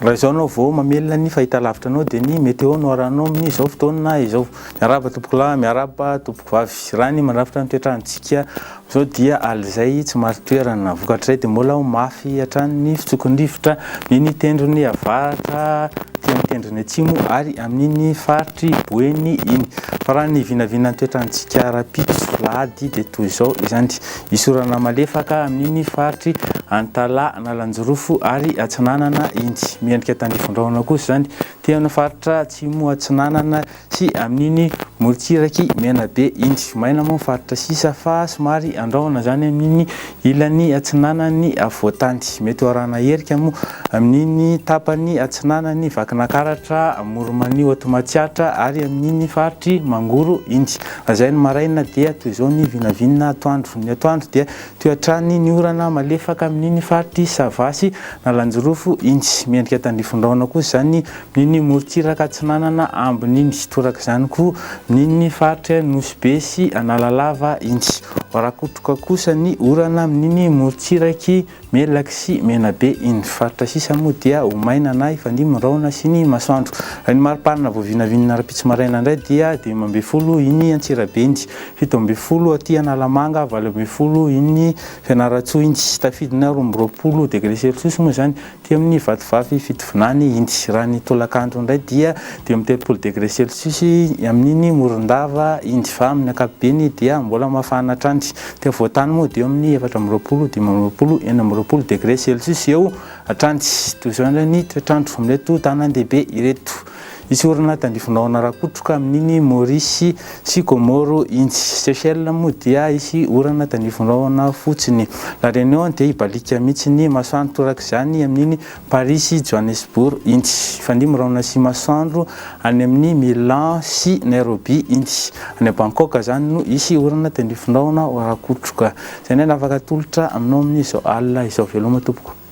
raha izao anao vao mamelona ny fahitalavitra anao dia ny météo no arahanao amin'izao fotoana izao. Miaraba tompoko lahy, miaraba tompoko vavy. Raha ny mandrafitra ny toetrandrontsika zao dia alizay tsy maro toerana. Vokatray dia mbola mafy hatrany fitsokon-drivotra ny tendrony avaratra mitendrony atsimo ary amin'iny faritry boeny iny. Fa raha ny vinavinan'ny toetrandrontsika rapitso lahady dia toy izao izany. Isorana malefaka amin'iny faritry Antala, Nalanjorofo ary Atsinanana iny. Miendrika tandrifon-drahona kosa zany teo amin'ny faritra atsimo Atsinanana sy amin'iny Moritsiraky Menabe iny. Maina moa faritra sisa fa somary andrahona zany amin'iny ilany Atsinanany avoatany. Mety ho arahana herika moa amin'iny tapany Atsinanany Vakinakaratra, Moromanio Atomatsiatra ary amin'iny faritry Mangoro iny. Zay ny maraina dia toy izao ny vinavinana atoandro. Ny atoandro dia toetrany ny orana malefaka amin'iny faritry Savasy, Nalanjorofo iny. Miendrika tandrifon-drahona kosa zany amin'iny Moritsiraka Atsinanana ambin'iny. Toraka izany koa amin'iny faritry Nosy sy Analalava iny. Rakotroka kosa ny orana amin'iny Moritsiraky Melaky sy Menabe iny. Faritra sisa moa dia ho maina na ifandimon-drahona sy ny masoandro. Raha ny mariparina vao vinavinana rapitso maraina indray dia 5 iny Antsirabe iny, 17 aty Analamanga, 20 iny Fianaratsoa iny. Tafidina 20 degré celsius moa zany dia amin'ny vatovavy fitovinany iny. Raha ny tolakandro indray dia 30 degré celsius amin'iny Morondava iny. Fa amin'ny ankapobeny dia mbola mafana hatrany. Dia voatany moa dia amin'ny 420, 520, 420 degré celsius eo hatrany. Toy izao ny toetrandro amin'reto tanan-dehibe ireto. Isy orana tandrifon-drahona rakotroka amin'iny Maurice sy Comoro iny. Seychelles moa dia isy orana tandrifon-drahona fotsiny. La Réunion dia ibalika mihitsy ny masoandro torak'izany amin'iny Paris sy Johannesburg iny. Ifandimon-drahona sy masoandro any amin'ny Milan sy Nairobi iny. Any Bangkok zany no isy orana tandrifon-drahona rakotroka. Zay ny afaka atolotra aminao amin'izao alina izao. Veloma tompoko.